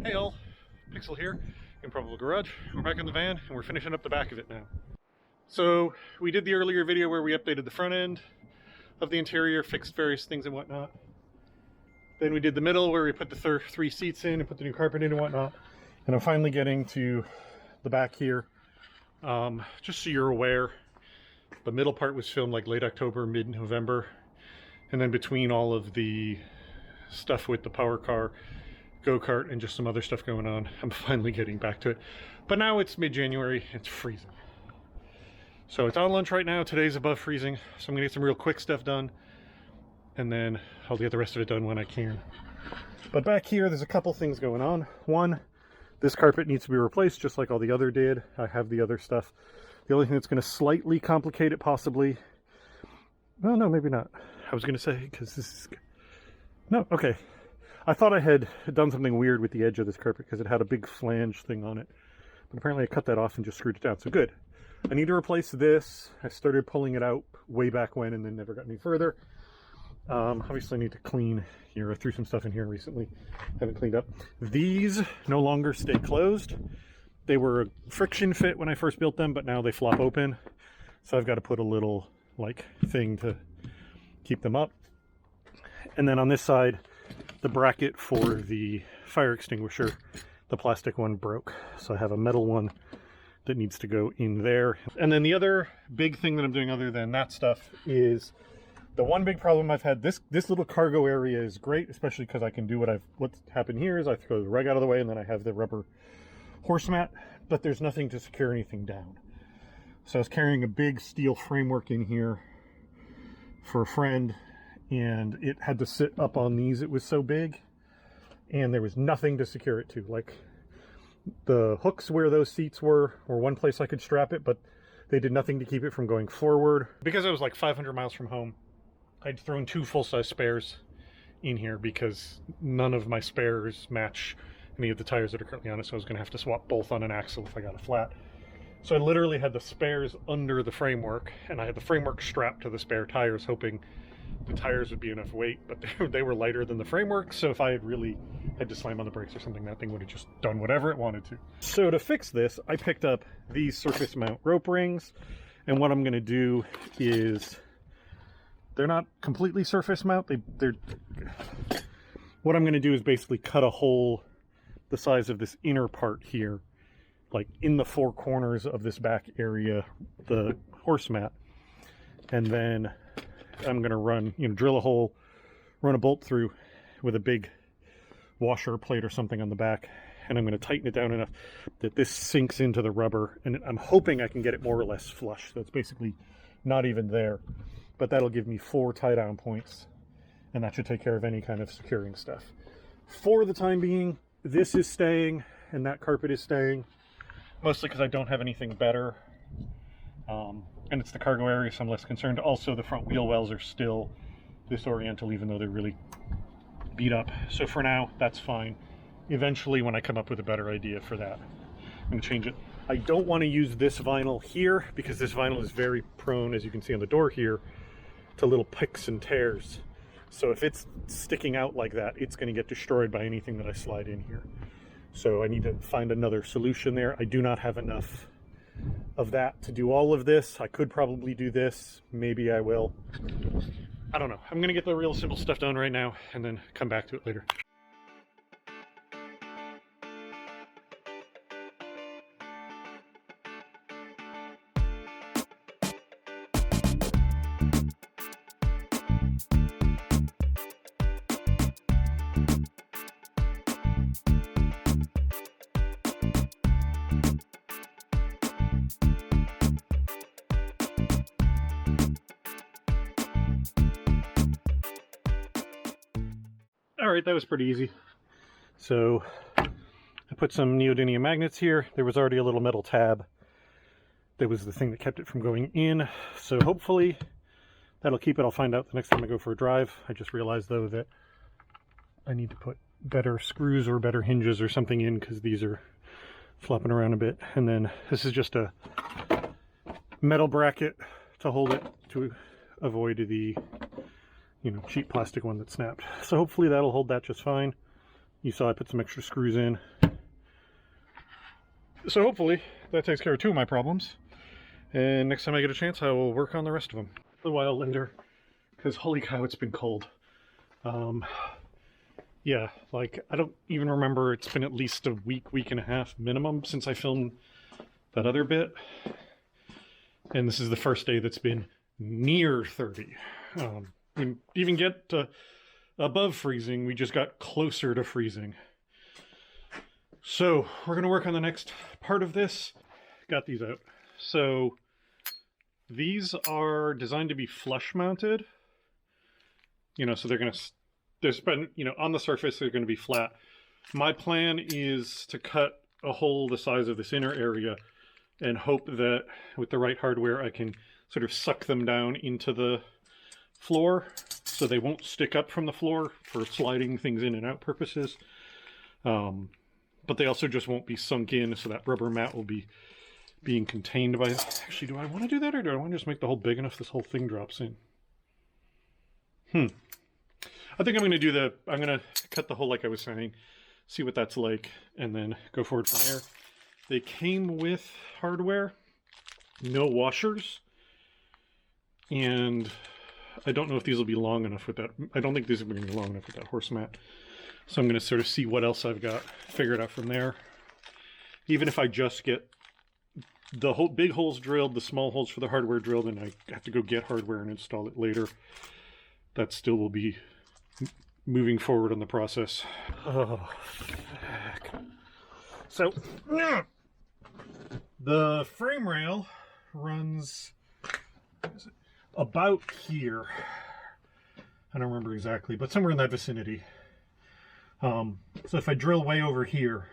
Hey all, Pixel here, Improbable Garage. We're back in the van and we're finishing up the back of it now. So we did the earlier video where we updated the front end of the interior, fixed various things and whatnot. Then we did the middle where we put the three seats in and put the new carpet in and whatnot. And I'm finally getting to the back here. Just so you're aware, the middle part was filmed like late October, mid-November. And then between all of the stuff with the power car, go-kart, and just some other stuff going on, I'm finally getting back to it. But now it's mid-January, it's freezing. So it's on lunch right now. Today's above freezing, so I'm gonna get some real quick stuff done, and then I'll get the rest of it done when I can. But back here, there's a couple things going on. One, this carpet needs to be replaced just like all the other did. I have the other stuff. The only thing that's gonna slightly complicate it possibly, well, no, maybe not. I was gonna say, because this is, no, okay. I thought I had done something weird with the edge of this carpet because it had a big flange thing on it. But apparently I cut that off and just screwed it down, so good. I need to replace this. I started pulling it out way back when and then never got any further. Obviously I need to clean here. I threw some stuff in here recently. Haven't cleaned up. These no longer stay closed. They were a friction fit when I first built them, but now they flop open. So I've got to put a little like thing to keep them up. And then on this side, the bracket for the fire extinguisher, the plastic one broke. So I have a metal one that needs to go in there. And then the other big thing that I'm doing other than that stuff is the one big problem I've had. This little cargo area is great, especially because I can do what's happened here is I throw the rug out of the way and then I have the rubber horse mat, but there's nothing to secure anything down. So I was carrying a big steel framework in here for a friend, and it had to sit up on these. It was so big and there was nothing to secure it to. Like the hooks where those seats were one place I could strap it, but they did nothing to keep it from going forward. Because I was like 500 miles from home, I'd thrown 2 full-size spares in here because none of my spares match any of the tires that are currently on it, so I was going to have to swap both on an axle if I got a flat. So I literally had the spares under the framework, and I had the framework strapped to the spare tires, hoping the tires would be enough weight, but they were lighter than the framework, so if I had really had to slam on the brakes or something, that thing would have just done whatever it wanted to. So to fix this, I picked up these surface mount rope rings, and what I'm going to do is, they're not completely surface mount, what I'm going to do is basically cut a hole the size of this inner part here, like in the 4 corners of this back area, the horse mat, and then I'm going to run, drill a hole, run a bolt through with a big washer plate or something on the back, and I'm going to tighten it down enough that this sinks into the rubber, and I'm hoping I can get it more or less flush, so it's basically not even there, but that'll give me 4 tie-down points, and that should take care of any kind of securing stuff. For the time being, this is staying, and that carpet is staying, mostly because I don't have anything better. And it's the cargo area, so I'm less concerned. Also, the front wheel wells are still this oriental, even though they're really beat up. So for now, that's fine. Eventually, when I come up with a better idea for that, I'm going to change it. I don't want to use this vinyl here, because this vinyl is very prone, as you can see on the door here, to little picks and tears. So if it's sticking out like that, it's going to get destroyed by anything that I slide in here. So I need to find another solution there. I do not have enough of that to do all of this. I could probably do this. Maybe I will. I don't know. I'm going to get the real simple stuff done right now and then come back to it later. Alright, that was pretty easy. So I put some neodymium magnets here. There was already a little metal tab. That was the thing that kept it from going in. So hopefully that'll keep it. I'll find out the next time I go for a drive. I just realized though that I need to put better screws or better hinges or something in because these are flopping around a bit. And then this is just a metal bracket to hold it to avoid the cheap plastic one that snapped. So hopefully that'll hold that just fine. You saw I put some extra screws in. So hopefully that takes care of 2 of my problems. And next time I get a chance, I will work on the rest of them a while later. Because holy cow, it's been cold. Yeah, like I don't even remember, it's been at least a week and a half minimum since I filmed that other bit. And this is the first day that's been near 30. We even get to above freezing, we just got closer to freezing. So we're going to work on the next part of this. Got these out. So these are designed to be flush mounted. You know, so they're going to, on the surface, they're going to be flat. My plan is to cut a hole the size of this inner area and hope that with the right hardware, I can sort of suck them down into the floor so they won't stick up from the floor for sliding things in and out purposes. But they also just won't be sunk in, so that rubber mat will be being contained by... Actually, do I want to do that, or do I want to just make the hole big enough this whole thing drops in? I think I'm going to do I'm going to cut the hole like I was saying, see what that's like, and then go forward from there. They came with hardware, no washers, and I don't know if these will be long enough with that. I don't think these are going to be long enough with that horse mat. So I'm going to sort of see what else I've got figured out from there. Even if I just get the whole big holes drilled, the small holes for the hardware drilled, and I have to go get hardware and install it later, that still will be moving forward on the process. Oh, fuck. So, the frame rail runs about here. I don't remember exactly, but somewhere in that vicinity. So if I drill way over here,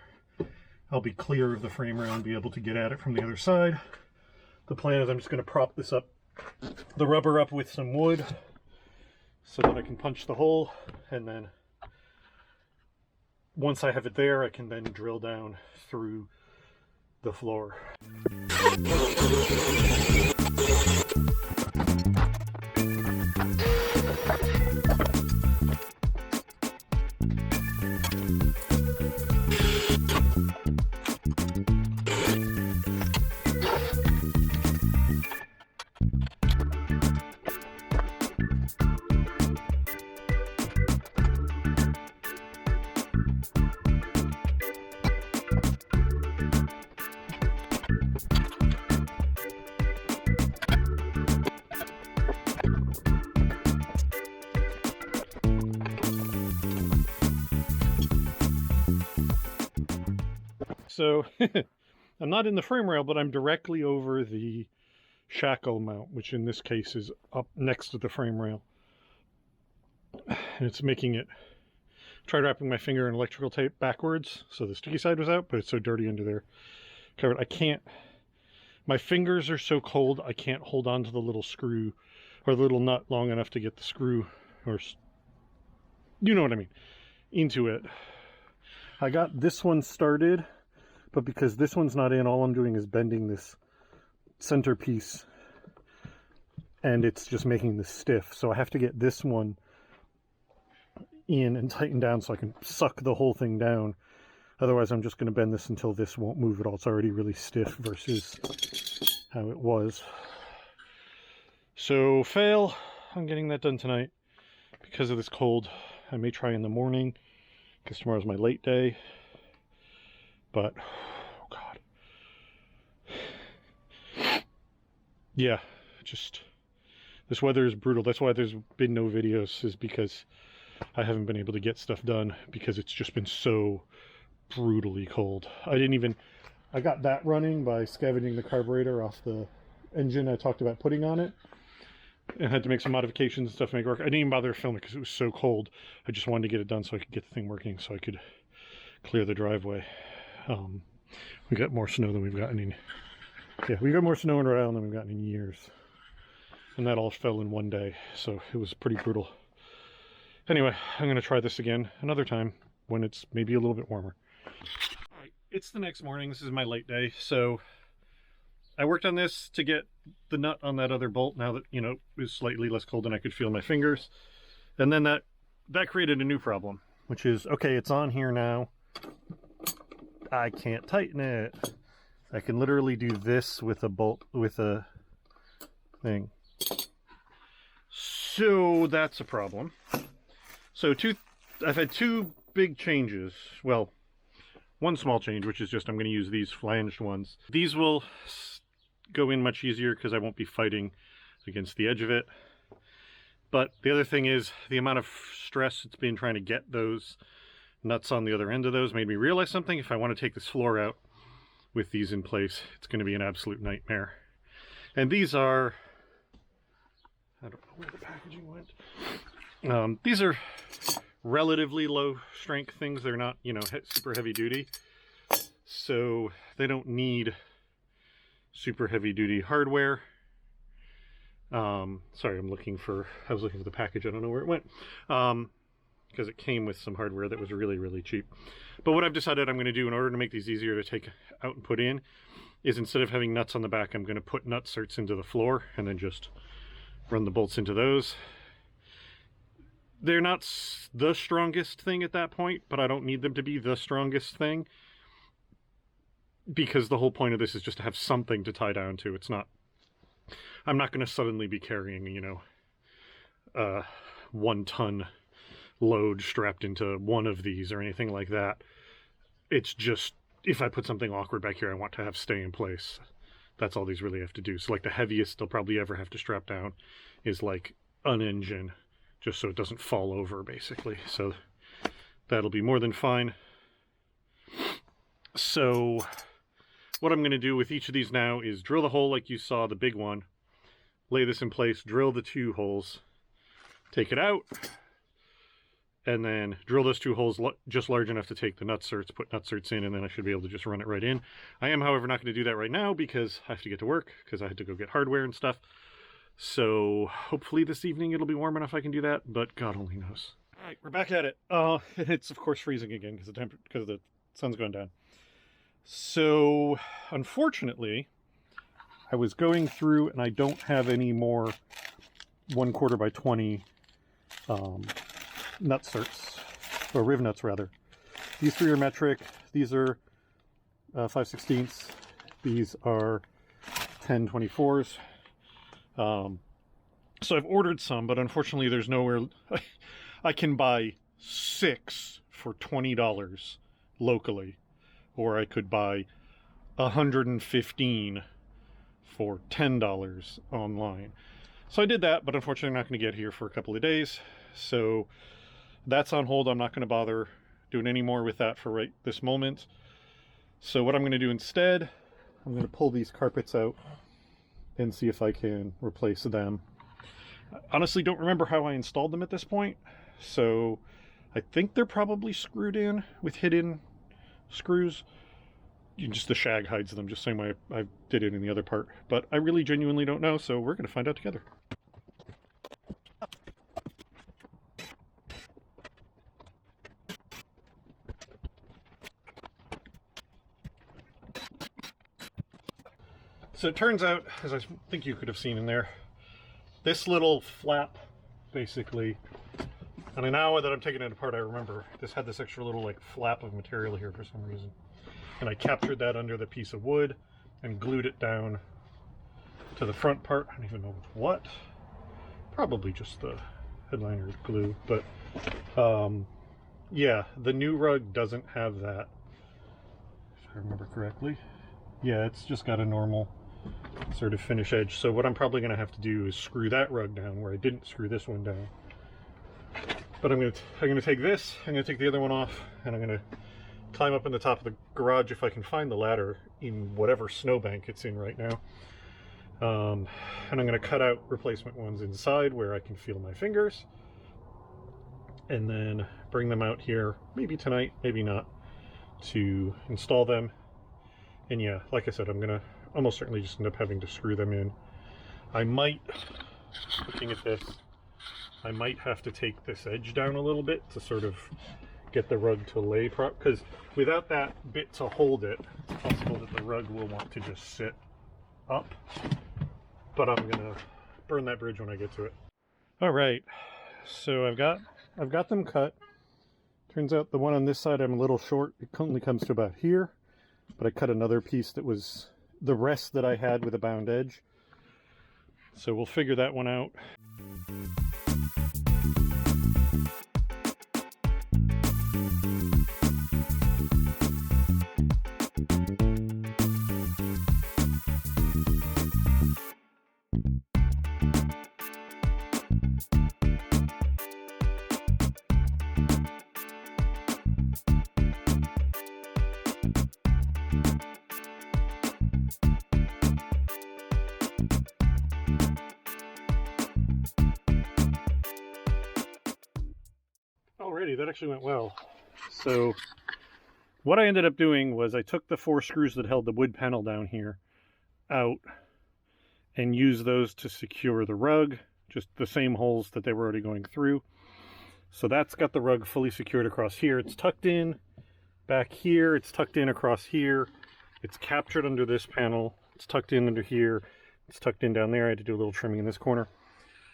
I'll be clear of the frame rail and be able to get at it from the other side. The plan is I'm just going to prop this up, the rubber up with some wood, so that I can punch the hole, and then once I have it there, I can then drill down through the floor. So I'm not in the frame rail, but I'm directly over the shackle mount, which in this case is up next to the frame rail. And it's making it, tried wrapping my finger in electrical tape backwards so the sticky side was out, but it's so dirty under there. Covered. I can't, my fingers are so cold, I can't hold on to the little screw or the little nut long enough to get the screw, or you know what I mean, into it. I got this one started, but because this one's not in, all I'm doing is bending this centerpiece and it's just making this stiff. So I have to get this one in and tighten down so I can suck the whole thing down. Otherwise, I'm just going to bend this until this won't move at all. It's already really stiff versus how it was. So fail on getting that done tonight because of this cold. I may try in the morning because tomorrow's my late day. But, oh God. Yeah, just, this weather is brutal. That's why there's been no videos, is because I haven't been able to get stuff done because it's just been so brutally cold. I got that running by scavenging the carburetor off the engine I talked about putting on it, and had to make some modifications and stuff to make it work. I didn't even bother to film it because it was so cold. I just wanted to get it done so I could get the thing working so I could clear the driveway. We got more snow than we've gotten in. Yeah, we got more snow in Rhode Island than we've gotten in years. And that all fell in one day, so it was pretty brutal. Anyway, I'm going to try this again another time when it's maybe a little bit warmer. Alright, it's the next morning. This is my late day, so I worked on this to get the nut on that other bolt now that, it was slightly less cold and I could feel my fingers. And then that created a new problem. which is, okay, it's on here now. I can't tighten it. I can literally do this with a bolt, with a thing. So that's a problem. So I've had two big changes. Well, one small change, which is just I'm going to use these flanged ones. These will go in much easier because I won't be fighting against the edge of it. But the other thing is the amount of stress it's been trying to get those nuts on the other end of those made me realize something. If I want to take this floor out with these in place, it's going to be an absolute nightmare. And these are, I don't know where the packaging went. These are relatively low strength things. They're not, you know, super heavy duty. So they don't need super heavy duty hardware. Sorry, I was looking for the package. I don't know where it went. Because it came with some hardware that was really, really cheap. But what I've decided I'm going to do in order to make these easier to take out and put in is instead of having nuts on the back, I'm going to put nut certs into the floor and then just run the bolts into those. They're not the strongest thing at that point, but I don't need them to be the strongest thing because the whole point of this is just to have something to tie down to. It's not, I'm not going to suddenly be carrying, you know, 1 ton load strapped into one of these or anything like that. It's just, if I put something awkward back here, I want to have stay in place. That's all these really have to do. So like the heaviest they'll probably ever have to strap down is like an engine, just so it doesn't fall over basically. So that'll be more than fine. So what I'm going to do with each of these now is drill the hole like you saw, the big one, lay this in place, drill the 2 holes, take it out, and then drill those 2 holes just large enough to take the nut certs, put nut certs in, and then I should be able to just run it right in. I am, however, not going to do that right now because I have to get to work, because I had to go get hardware and stuff. So hopefully this evening it'll be warm enough I can do that, but God only knows. All right, we're back at it. It's of course freezing again because the sun's going down. So unfortunately, I was going through and I don't have any more 1/4 by 20 nut certs, or riv nuts rather. These 3 are metric. These are 5/16. These are 10/24s. So I've ordered some, but unfortunately there's nowhere. I can buy 6 for $20 locally, or I could buy 115 for $10 online. So I did that, but unfortunately I'm not going to get here for a couple of days. So that's on hold. I'm not going to bother doing any more with that for right this moment. So what I'm going to do instead, I'm going to pull these carpets out and see if I can replace them. I honestly don't remember how I installed them at this point, so I think they're probably screwed in with hidden screws. Just the shag hides them, just same way I did it in the other part. But I really genuinely don't know, so we're going to find out together. So it turns out, as I think you could have seen in there, this little flap, basically, and now that I'm taking it apart, I remember this had this extra little like flap of material here for some reason. And I captured that under the piece of wood and glued it down to the front part. I don't even know what. Probably just the headliner glue, but yeah, the new rug doesn't have that, if I remember correctly. Yeah, it's just got a normal sort of finish edge. So what I'm probably going to have to do is screw that rug down where I didn't screw this one down. But I'm going to take this, I'm going to take the other one off, and I'm going to climb up in the top of the garage if I can find the ladder in whatever snowbank it's in right now. And I'm going to cut out replacement ones inside where I can feel my fingers, and then bring them out here, maybe tonight, maybe not, to install them. And yeah, like I said, I'm going to almost certainly just end up having to screw them in. I might, looking at this, I might have to take this edge down a little bit to sort of get the rug to lay because without that bit to hold it, it's possible that the rug will want to just sit up. But I'm gonna burn that bridge when I get to it. All right, so I've got them cut Turns out the one on this side I'm a little short. It only comes to about here, but I cut another piece that was the rest that I had with a bound edge. So we'll figure that one out. Alrighty, that actually went well. So what I ended up doing was I took the 4 screws that held the wood panel down here out and used those to secure the rug, just the same holes that they were already going through. So that's got the rug fully secured across here. It's tucked in back here, it's tucked in across here, it's captured under this panel, it's tucked in under here, it's tucked in down there. I had to do a little trimming in this corner.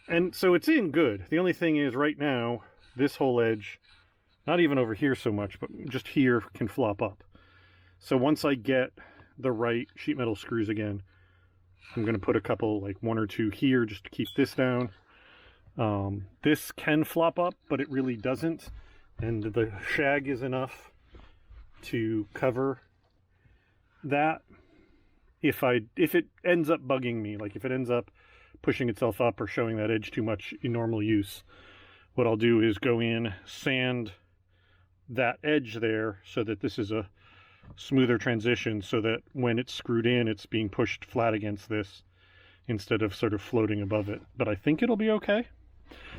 And so it's in good. The only thing is right now, this whole edge, not even over here so much, but just here can flop up. So once I get the right sheet metal screws again, I'm going to put a couple, like 1 or 2 here just to keep this down. This can flop up, but it really doesn't. And the shag is enough to cover that. If it ends up bugging me, like if it ends up pushing itself up or showing that edge too much in normal use, what I'll do is go in, sand that edge there so that this is a smoother transition, so that when it's screwed in, it's being pushed flat against this instead of sort of floating above it. But I think it'll be okay.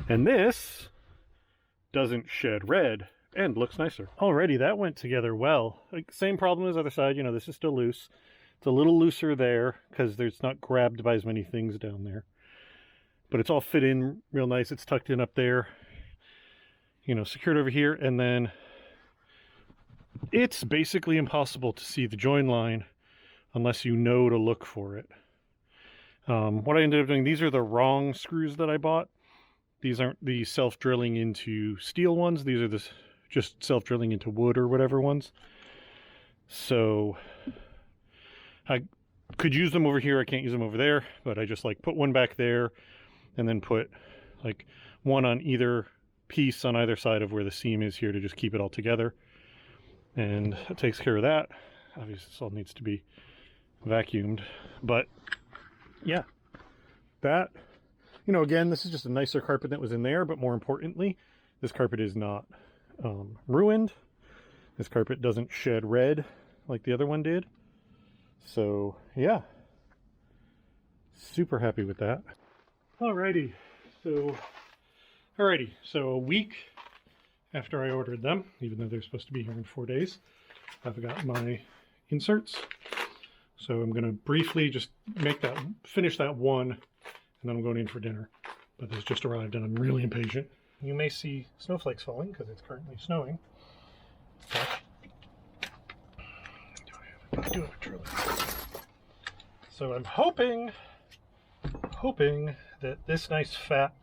And this doesn't shed red and looks nicer. Alrighty, that went together well. Like, same problem as the other side, you know, this is still loose. It's a little looser there because it's not grabbed by as many things down there. But it's all fit in real nice. It's tucked in up there, you know, secured over here. And then it's basically impossible to see the join line unless you know to look for it. What I ended up doing, these are the wrong screws that I bought. These aren't the self-drilling into steel ones. These are the just self-drilling into wood or whatever ones. So I could use them over here. I can't use them over there, but I just like put one back there and then put like one on either piece on either side of where the seam is here to just keep it all together. And it takes care of that. Obviously this all needs to be vacuumed, but yeah, that, you know, again, this is just a nicer carpet that was in there, but more importantly, this carpet is not ruined. This carpet doesn't shed red like the other one did. So yeah, super happy with that. Alrighty, so a week after I ordered them, even though they're supposed to be here in 4 days, I've got my inserts. So I'm going to briefly just finish that one, and then I'm going in for dinner. But this just arrived and I'm really impatient. You may see snowflakes falling because it's currently snowing. But I do have a drill. So I'm hoping that this nice fat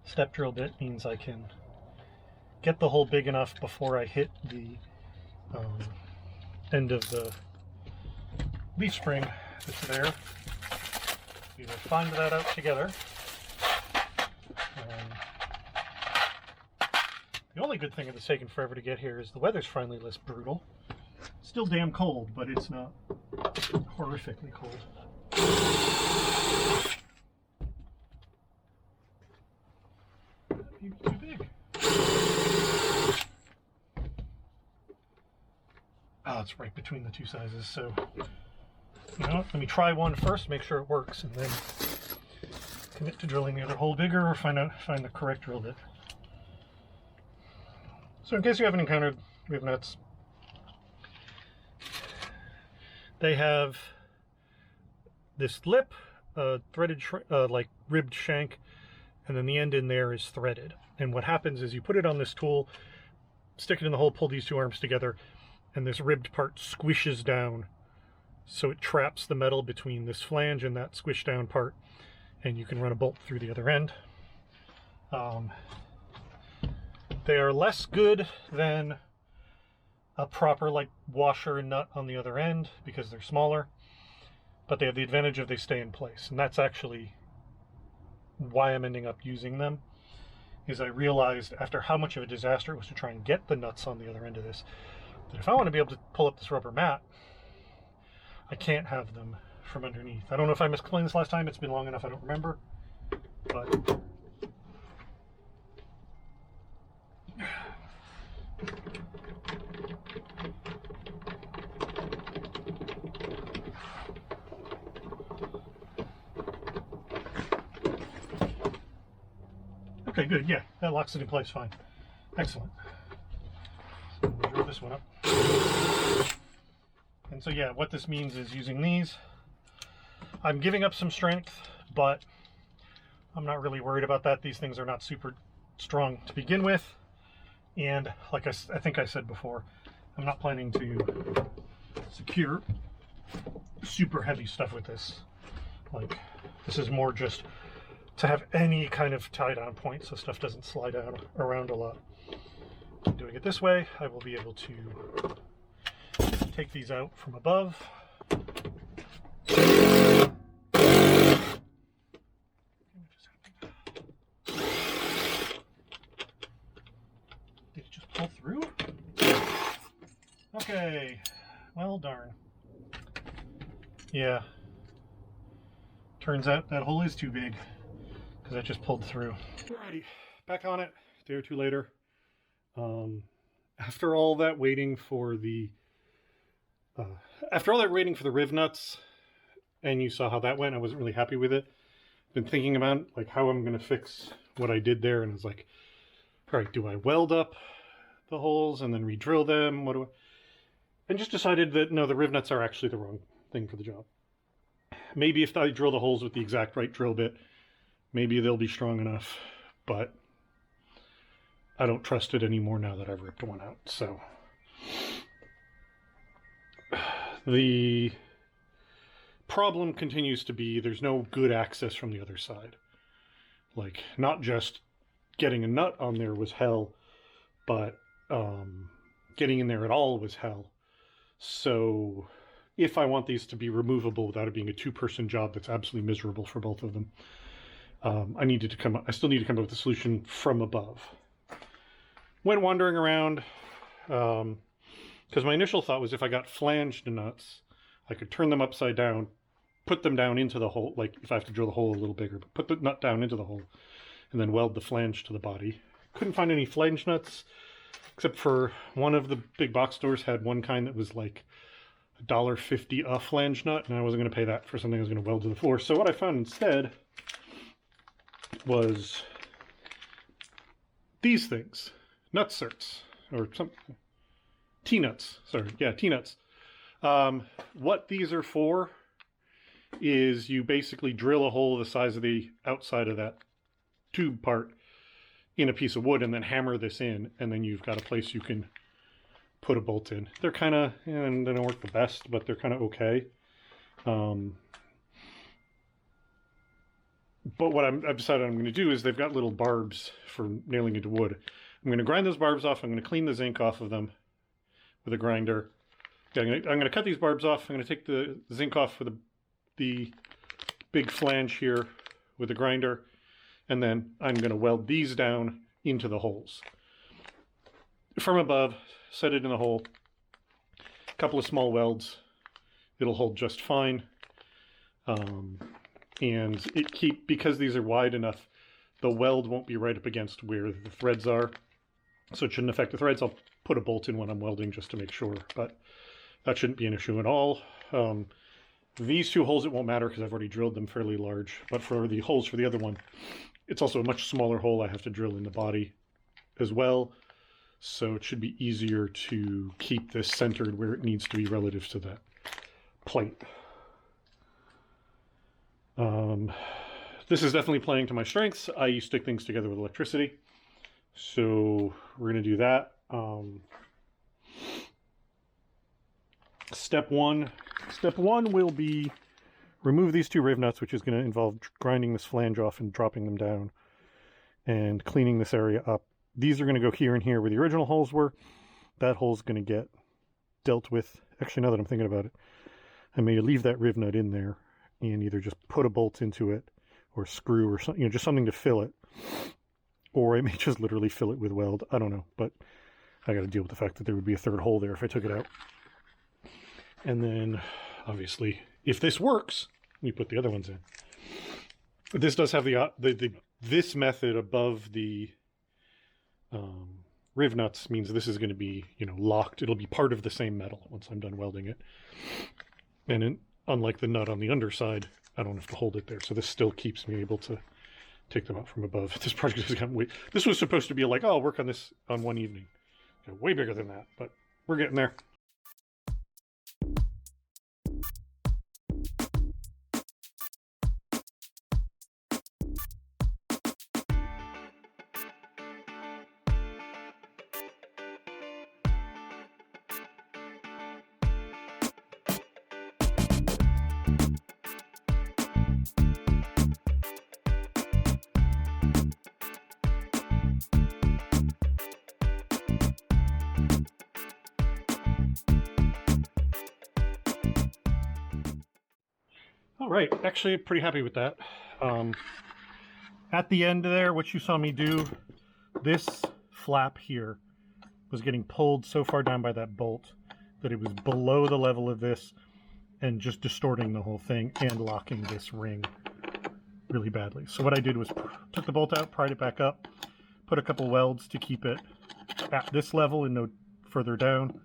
step drill bit means I can get the hole big enough before I hit the end of the leaf spring that's there. We will find that out together. The only good thing that's taken forever to get here is the weather's finally less brutal. Still damn cold, but it's not horrifically cold. Maybe too big. Oh, it's right between the two sizes, so you know, let me try one first, make sure it works, and then commit to drilling the other hole bigger or find the correct drill bit. So in case you haven't encountered rib nuts, they have this lip, threaded, like ribbed shank, and then the end in there is threaded. And what happens is you put it on this tool, stick it in the hole, pull these two arms together, and this ribbed part squishes down. So it traps the metal between this flange and that squished down part, and you can run a bolt through the other end. They are less good than a proper like washer and nut on the other end because they're smaller, but they have the advantage of they stay in place, and that's actually why I'm ending up using them. Is I realized after how much of a disaster it was to try and get the nuts on the other end of this, that if I want to be able to pull up this rubber mat, I can't have them from underneath. I don't know if I misexplained this last time. It's been long enough I don't remember, but okay, good. Yeah, that locks it in place fine. Excellent. So we'll draw this one up. And so yeah, what this means is using these, I'm giving up some strength, but I'm not really worried about that. These things are not super strong to begin with. And like I think I said before, I'm not planning to secure super heavy stuff with this. Like, this is more just to have any kind of tie-down point so stuff doesn't slide out around a lot. Doing it this way, I will be able to take these out from above. Did it just pull through? Okay, well darn. Yeah, turns out that hole is too big because I just pulled through. Alrighty, back on it a day or two later. After all that waiting for the riv nuts, and you saw how that went, I wasn't really happy with it. Been thinking about like how I'm gonna fix what I did there, and I was like, all right, do I weld up the holes and then re-drill them? What do I? And just decided that no, the riv nuts are actually the wrong thing for the job. Maybe if I drill the holes with the exact right drill bit, maybe they'll be strong enough, but I don't trust it anymore now that I've ripped one out. So the problem continues to be there's no good access from the other side. Like, not just getting a nut on there was hell, but getting in there at all was hell. So if I want these to be removable without it being a two-person job that's absolutely miserable for both of them, I still need to come up with a solution from above. Went wandering around, because my initial thought was if I got flanged nuts, I could turn them upside down, put them down into the hole, like if I have to drill the hole a little bigger, but put the nut down into the hole, and then weld the flange to the body. Couldn't find any flange nuts, except for one of the big box stores had one kind that was like $1.50 a flange nut, and I wasn't going to pay that for something I was going to weld to the floor. So what I found instead was these things. Nut certs, or some T-nuts, sorry, yeah, T-nuts. What these are for is you basically drill a hole the size of the outside of that tube part in a piece of wood and then hammer this in, and then you've got a place you can put a bolt in. They're kind of, and they don't work the best, but they're kind of okay. But what I've decided I'm going to do is they've got little barbs for nailing into wood. I'm going to grind those barbs off. I'm going to clean the zinc off of them with a grinder. Yeah, I'm going to cut these barbs off. I'm going to take the zinc off with the big flange here with a grinder. And then I'm going to weld these down into the holes. From above, set it in the hole. A couple of small welds. It'll hold just fine. And because these are wide enough, the weld won't be right up against where the threads are. So it shouldn't affect the threads. I'll put a bolt in when I'm welding just to make sure, but that shouldn't be an issue at all. These two holes, it won't matter because I've already drilled them fairly large, but for the holes for the other one, it's also a much smaller hole I have to drill in the body as well. So it should be easier to keep this centered where it needs to be relative to that plate. This is definitely playing to my strengths. I stick things together with electricity. So we're going to do that. Step one will be remove these two riv nuts, which is going to involve grinding this flange off and dropping them down and cleaning this area up these are going to go here and here where the original holes were. That hole's going to get dealt with. Actually, now that I'm thinking about it, I may leave that riv nut in there and either just put a bolt into it or screw or something, just something to fill it. Or I may just literally fill it with weld. I don't know, but I got to deal with the fact that there would be a third hole there if I took it out. And then, obviously, if this works, we put the other ones in. This does have this method above the riv nuts means this is going to be, locked. It'll be part of the same metal once I'm done welding it. And unlike the nut on the underside, I don't have to hold it there. So this still keeps me able to take them out from above. This project has gotten this was supposed to be like, oh, I'll work on this on one evening. Way bigger than that, but we're getting there. All right, actually pretty happy with that. At the end there, what you saw me do, this flap here was getting pulled so far down by that bolt that it was below the level of this and just distorting the whole thing and locking this ring really badly. So what I did was took the bolt out, pried it back up, put a couple welds to keep it at this level and no further down,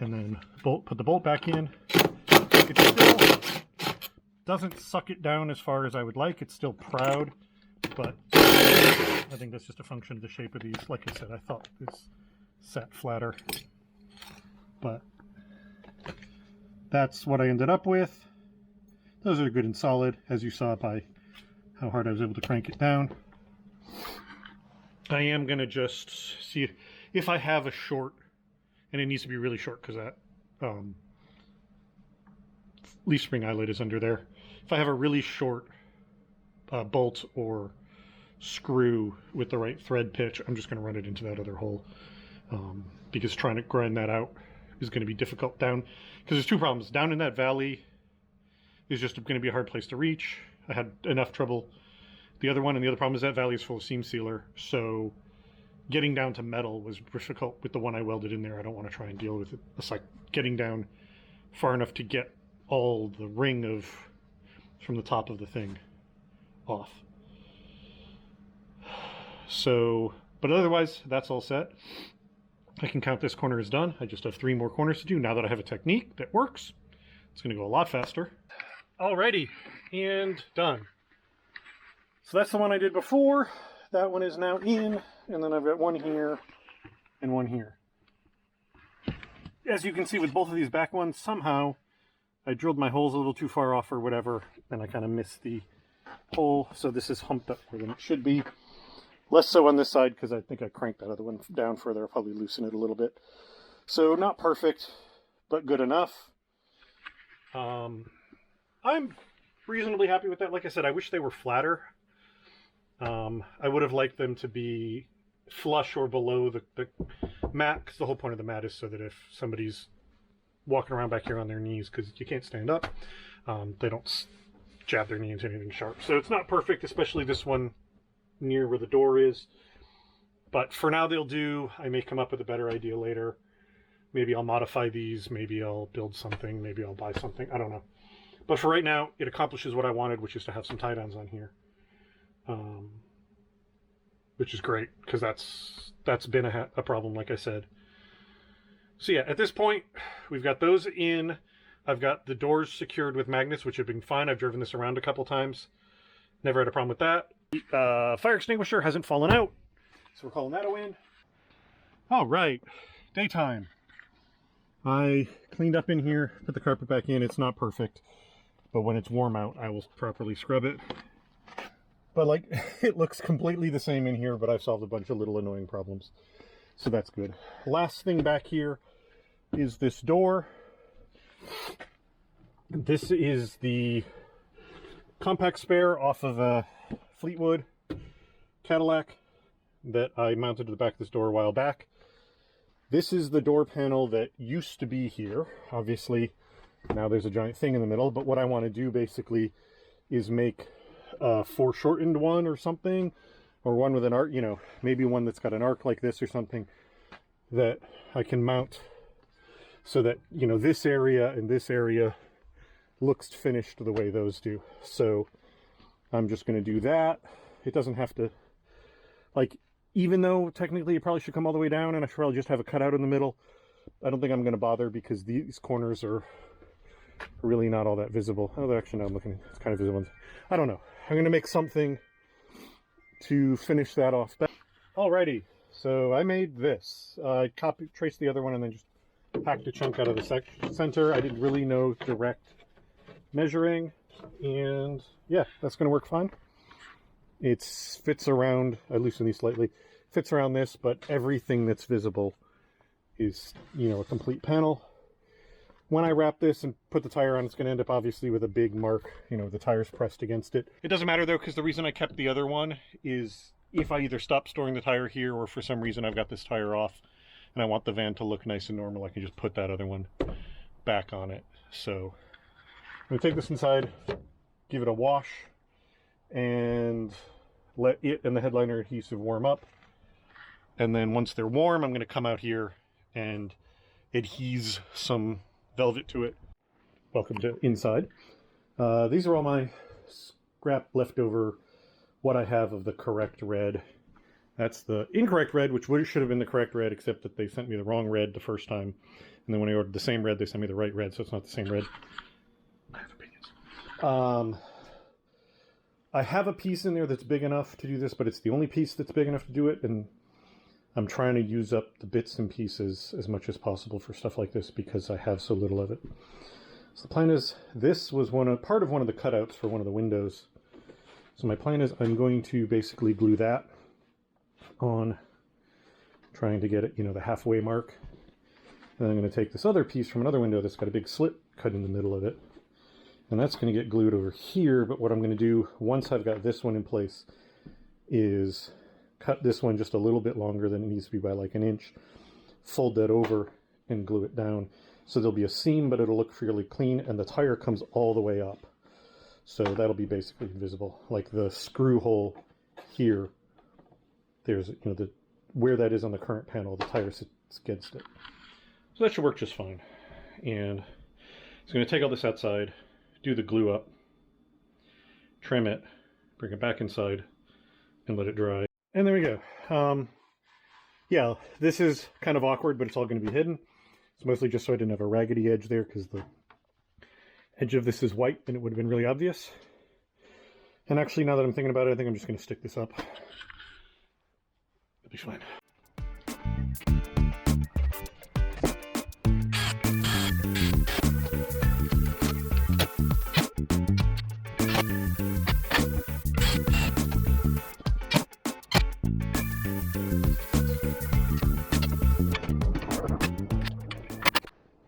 and then put the bolt back in. It still doesn't suck it down as far as I would like. It's still proud, but I think that's just a function of the shape of these. Like I said, I thought this sat flatter, but that's what I ended up with. Those are good and solid, as you saw by how hard I was able to crank it down. I am going to just see if I have a short, and it needs to be really short because that leaf spring eyelet is under there. If I have a really short bolt or screw with the right thread pitch, I'm just going to run it into that other hole, because trying to grind that out is going to be difficult down, because there's two problems. Down in that valley is just going to be a hard place to reach. I had enough trouble. The other one, and the other problem is that valley is full of seam sealer, so getting down to metal was difficult with the one I welded in there. I don't want to try and deal with it. It's like getting down far enough to get all the ring of from the top of the thing off. So, but otherwise, that's all set. I can count this corner as done. I just have 3 more corners to do. Now that I have a technique that works, it's going to go a lot faster. Alrighty, and done. So that's the one I did before. That one is now in, and then I've got one here and one here. As you can see with both of these back ones, somehow I drilled my holes a little too far off or whatever, and I kind of missed the hole, so this is humped up more than it should be. Less so on this side, because I think I cranked that other one down further. I'll probably loosen it a little bit. So not perfect, but good enough. I'm reasonably happy with that. Like I said, I wish they were flatter. I would have liked them to be flush or below the mat, because the whole point of the mat is so that if somebody's walking around back here on their knees, because you can't stand up, they don't jab their knee into anything sharp. So it's not perfect, especially this one near where the door is. But for now they'll do. I may come up with a better idea later. Maybe I'll modify these, maybe I'll build something, maybe I'll buy something, I don't know. But for right now, it accomplishes what I wanted, which is to have some tie-downs on here. Which is great, because that's been a problem, like I said. So yeah, at this point, we've got those in. I've got the doors secured with magnets, which have been fine. I've driven this around a couple times. Never had a problem with that. Fire extinguisher hasn't fallen out, so we're calling that a win. All right, daytime. I cleaned up in here, put the carpet back in. It's not perfect, but when it's warm out, I will properly scrub it. But like, it looks completely the same in here, but I've solved a bunch of little annoying problems. So that's good. Last thing back here is this door. This is the compact spare off of a Fleetwood Cadillac. that I mounted to the back of this door a while back. This is the door panel that used to be here. Obviously, now there's a giant thing in the middle, but what I want to do basically is make a foreshortened one or something, or one with an arc, you know, maybe one that's got an arc like this or something that I can mount so that, you know, this area and this area looks finished the way those do. So I'm just going to do that. It doesn't have to, like, even though technically it probably should come all the way down and I should probably just have a cutout in the middle, I don't think I'm going to bother because these corners are really not all that visible. Oh, actually, no, I'm looking, it's kind of visible. I don't know. I'm going to make something to finish that off. Alrighty, so I made this. I traced the other one and then just hacked a chunk out of the center. I didn't really know direct measuring, and yeah, that's going to work fine. It fits around, I loosened these slightly, fits around this, but everything that's visible is, you know, a complete panel. When I wrap this and put the tire on, it's going to end up obviously with a big mark, you know, the tire's pressed against it. It doesn't matter though, because the reason I kept the other one is if I either stop storing the tire here or for some reason I've got this tire off and I want the van to look nice and normal, I can just put that other one back on it. So I'm going to take this inside, give it a wash, and let it and the headliner adhesive warm up. And then once they're warm, I'm going to come out here and adhese some velvet to it. Welcome to inside. These are all my scrap leftover, what I have of the correct red. That's the incorrect red, which should have been the correct red, except that they sent me the wrong red the first time. And then when I ordered the same red, they sent me the right red, so it's not the same red. I have opinions. I have a piece in there that's big enough to do this, but it's the only piece that's big enough to do it, and I'm trying to use up the bits and pieces as much as possible for stuff like this because I have so little of it. So the plan is, this was part of one of the cutouts for one of the windows. So my plan is I'm going to basically glue that on, trying to get it, you know, the halfway mark. And I'm going to take this other piece from another window that's got a big slit cut in the middle of it. And that's going to get glued over here, but what I'm going to do once I've got this one in place is cut this one just a little bit longer than it needs to be by like an inch, fold that over and glue it down. So there'll be a seam, but it'll look fairly clean, and the tire comes all the way up. So that'll be basically invisible. Like the screw hole here, there's, you know, where that is on the current panel, the tire sits against it. So that should work just fine. And it's going to take all this outside, do the glue up, trim it, bring it back inside, and let it dry. And there we go. Yeah, this is kind of awkward, but it's all going to be hidden. It's mostly just so I didn't have a raggedy edge there, because the edge of this is white, and it would have been really obvious. And actually, now that I'm thinking about it, I think I'm just going to stick this up. It'll be fine.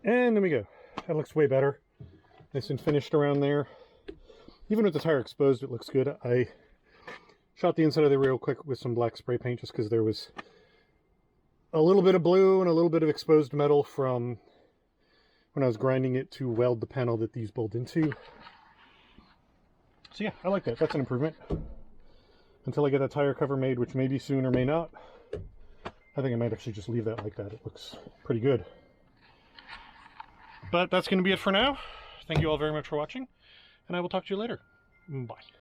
And there we go. That looks way better. Nice and finished around there. Even with the tire exposed, it looks good. I shot the inside of there real quick with some black spray paint just because there was a little bit of blue and a little bit of exposed metal from when I was grinding it to weld the panel that these bolt into. So yeah, I like that. That's an improvement. Until I get a tire cover made, which may be soon or may not, I think I might actually just leave that like that. It looks pretty good. But that's going to be it for now. Thank you all very much for watching, and I will talk to you later. Bye.